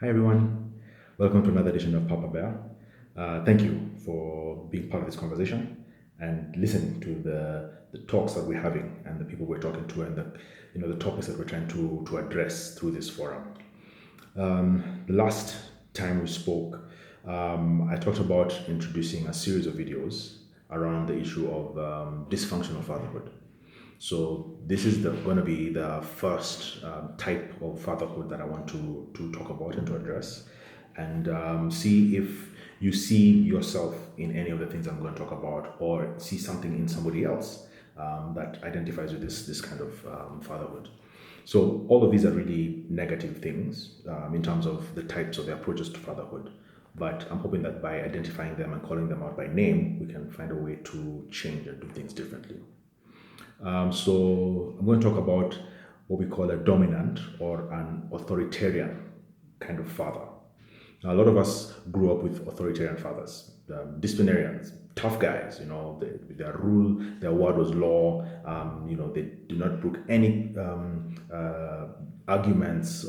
Hi everyone, welcome to another edition of Papa Bear. Thank you for being part of this conversation and listening to the talks that we're having and the people we're talking to and the topics that we're trying to address through this forum. The last time we spoke, I talked about introducing a series of videos around the issue of dysfunctional fatherhood. So this is going to be the first type of fatherhood that I want to talk about and to address, and see if you see yourself in any of the things I'm going to talk about, or see something in somebody else that identifies with this kind of fatherhood. So all of these are really negative things in terms of the types of the approaches to fatherhood. But I'm hoping that by identifying them and calling them out by name, we can find a way to change and do things differently. So I'm going to talk about what we call a dominant or an authoritarian kind of father. Now, a lot of us grew up with authoritarian fathers, disciplinarians, tough guys. Their rule, their word was law. They do not brook any arguments.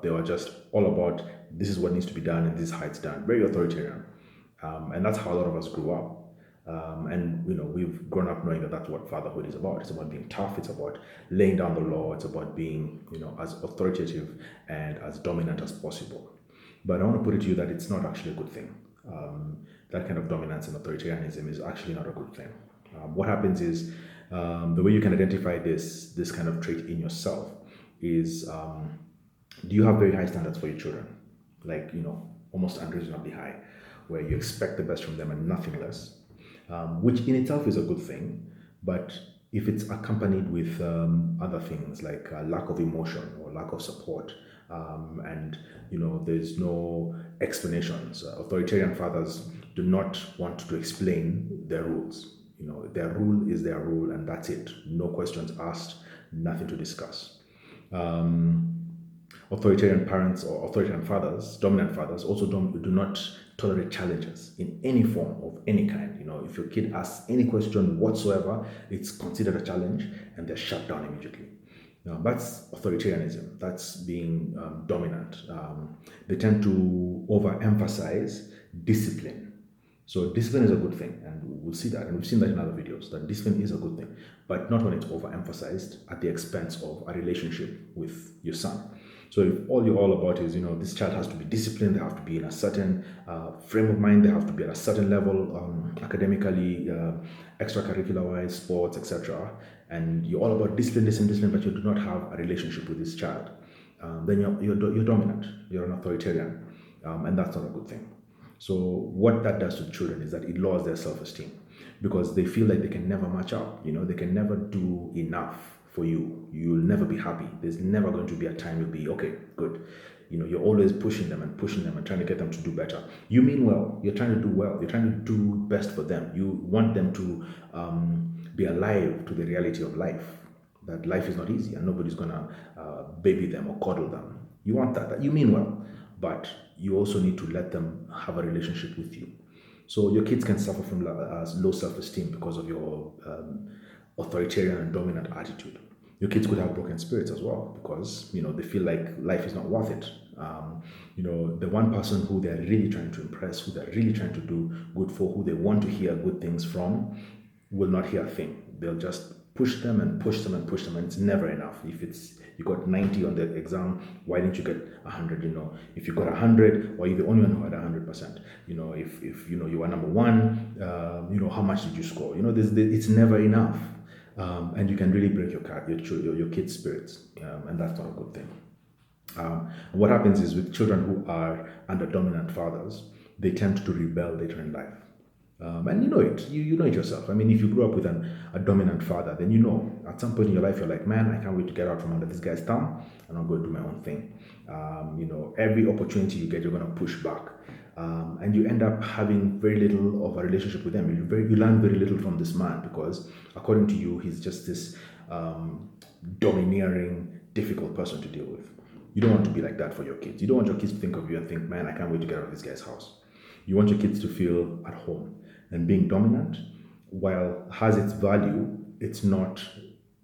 They were just all about this is what needs to be done and this is how it's done. Very authoritarian, and that's how a lot of us grew up. And we've grown up knowing that that's what fatherhood is about. It's about being tough. It's about laying down the law. It's about being as authoritative and as dominant as possible. But I want to put it to you that it's not actually a good thing. That kind of dominance and authoritarianism is actually not a good thing. What happens is the way you can identify this kind of trait in yourself is do you have very high standards for your children, like almost unreasonably high, where you expect the best from them and nothing less. Which in itself is a good thing, but if it's accompanied with other things like lack of emotion or lack of support, and there's no explanations. Authoritarian fathers do not want to explain their rules. Their rule is their rule, and that's it. No questions asked, nothing to discuss. Authoritarian parents or authoritarian fathers, dominant fathers, also do not tolerate challenges in any form of any kind. If your kid asks any question whatsoever, it's considered a challenge and they're shut down immediately. Now, that's authoritarianism. That's being dominant. They tend to overemphasize discipline. So discipline is a good thing, and we'll see that, and we've seen that in other videos, that discipline is a good thing, but not when it's overemphasized at the expense of a relationship with your son. So if all you're all about is, this child has to be disciplined, they have to be in a certain frame of mind, they have to be at a certain level academically, extracurricular-wise, sports, etc., and you're all about discipline, but you do not have a relationship with this child, then you're dominant, you're an authoritarian, and that's not a good thing. So what that does to children is that it lowers their self-esteem because they feel like they can never match up. They can never do enough for you. You'll never be happy. There's never going to be a time you'll be, okay, good. You're always pushing them and trying to get them to do better. You mean well. You're trying to do well. You're trying to do best for them. You want them to be alive to the reality of life, that life is not easy and nobody's going to baby them or coddle them. You want that. You mean well. But you also need to let them have a relationship with you. So your kids can suffer from low self-esteem because of your authoritarian and dominant attitude. Your kids could have broken spirits as well because they feel like life is not worth it. The one person who they're really trying to impress, who they're really trying to do good for, who they want to hear good things from, will not hear a thing. They'll just push them and push them and push them, and it's never enough. If you got 90 on the exam, why didn't you get 100? If you got 100, or you're the only one who had 100%. If you were number one, how much did you score? It's never enough, and you can really break your kids' spirits, and that's not a good thing. What happens is with children who are under dominant fathers, they tend to rebel later in life. And you know it. You know it yourself. I mean, if you grew up with a dominant father, then at some point in your life, you're like, man, I can't wait to get out from under this guy's thumb and I'm going to do my own thing. Every opportunity you get, you're going to push back. And you end up having very little of a relationship with them. You learn very little from this man because, according to you, he's just this domineering, difficult person to deal with. You don't want to be like that for your kids. You don't want your kids to think of you and think, man, I can't wait to get out of this guy's house. You want your kids to feel at home. And being dominant, while has its value, it's not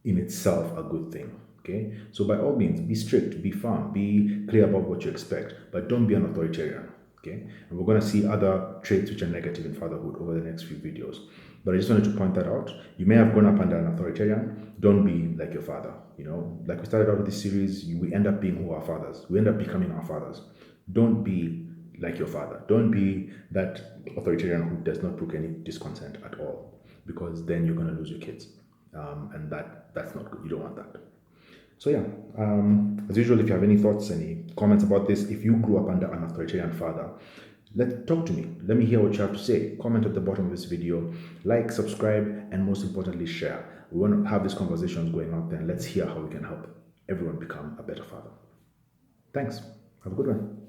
in itself a good thing. Okay, so by all means, be strict, be firm, be clear about what you expect, but don't be an authoritarian. Okay, and we're going to see other traits which are negative in fatherhood over the next few videos. But I just wanted to point that out. You may have grown up under an authoritarian. Don't be like your father. You know, like we started out with this series, we end up being who our fathers. We end up becoming our fathers. Don't be like your father. Don't be that authoritarian who does not brook any disconsent at all, because then you're going to lose your kids, and that's not good. You don't want that. So yeah, as usual, if you have any thoughts, any comments about this, if you grew up under an authoritarian father, talk to me. Let me hear what you have to say. Comment at the bottom of this video, like, subscribe, and most importantly, share. We want to have these conversations going out there, and let's hear how we can help everyone become a better father. Thanks. Have a good one.